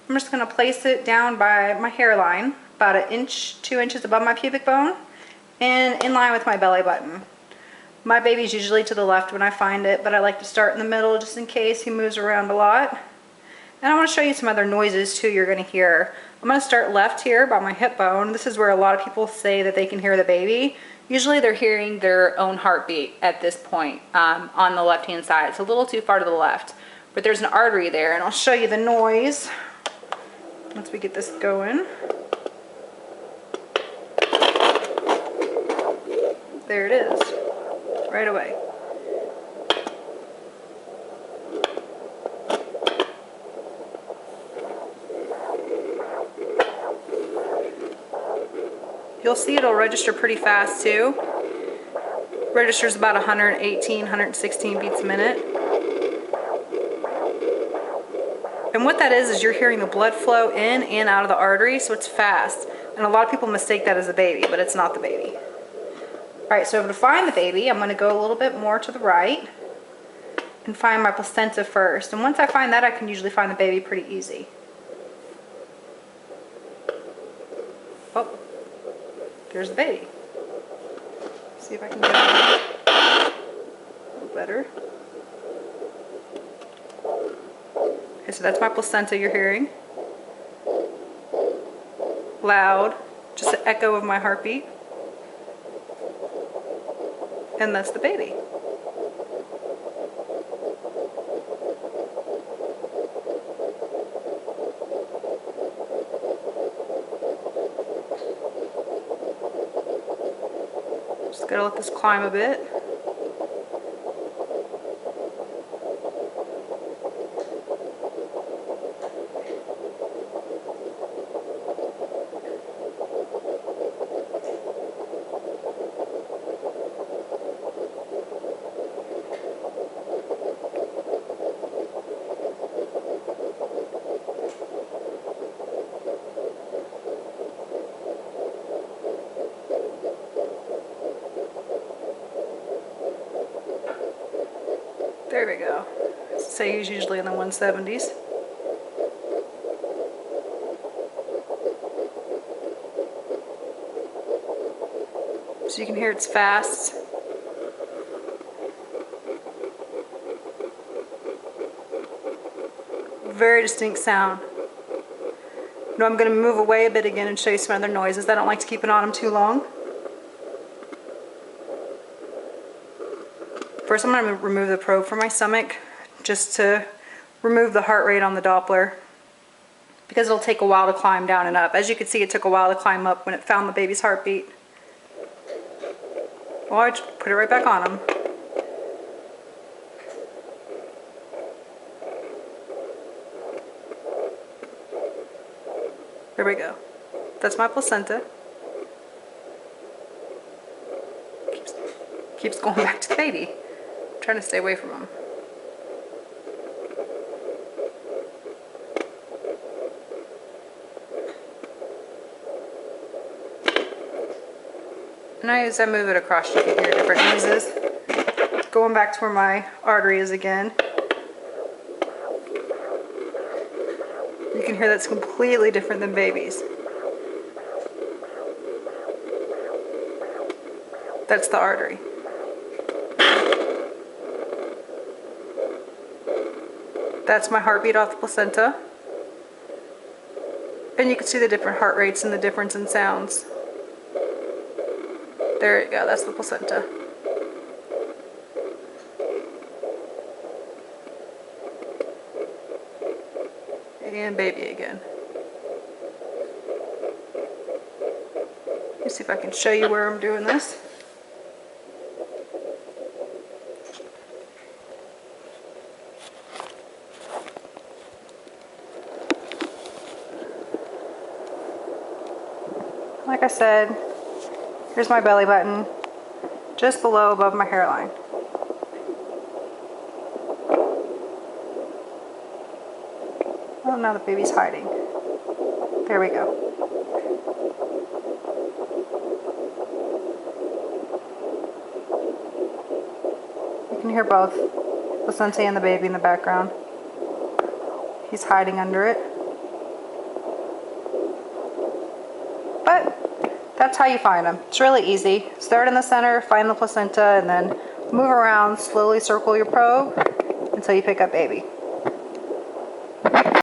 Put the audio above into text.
I'm just going to place it down by my hairline, about 1 inch, 2 inches above my pubic bone, and in line with my belly button. My baby's usually to the left when I find it, but I like to start in the middle just in case he moves around a lot. And I want to show you some other noises too you're going to hear. I'm going to start left here by my hip bone. This is where a lot of people say that they can hear the baby. Usually they're hearing their own heartbeat at this point on the left hand side. It's a little too far to the left, but there's an artery there, and I'll show you the noise once we get this going. There it is, right away. You'll see it'll register pretty fast too. Registers about 118, 116 beats a minute. And what that is you're hearing the blood flow in and out of the artery, so it's fast. And a lot of people mistake that as a baby, but it's not the baby. Alright, so to find the baby, I'm going to go a little bit more to the right and find my placenta first. And once I find that, I can usually find the baby pretty easy. Oh, there's the baby. See if I can get it a little better. Okay, so that's my placenta you're hearing. Loud, just an echo of my heartbeat. And that's the baby. Just gotta let this climb a bit. There we go. Say he's usually in the 170s. So you can hear it's fast. Very distinct sound. Now I'm going to move away a bit again and show you some other noises. I don't like to keep it on him too long. First I'm going to remove the probe from my stomach just to remove the heart rate on the Doppler, because it'll take a while to climb down and up. As you can see, it took a while to climb up when it found the baby's heartbeat. Well, I just put it right back on him. There we go. That's my placenta. Keeps going back to the baby. I'm trying to stay away from him. And as I move it across, you can hear different noises. Going back to where my artery is again. You can hear that's completely different than babies. That's the artery. That's my heartbeat off the placenta. And you can see the different heart rates and the difference in sounds. There you go, that's the placenta. And baby again. Let's see if I can show you where I'm doing this. Like I said, here's my belly button, just below above my hairline. Oh, now the baby's hiding. There we go. You can hear both the sensei and the baby in the background. He's hiding under it. But that's how you find them. It's really easy. Start in the center, find the placenta, and then move around, slowly circle your probe until you pick up baby.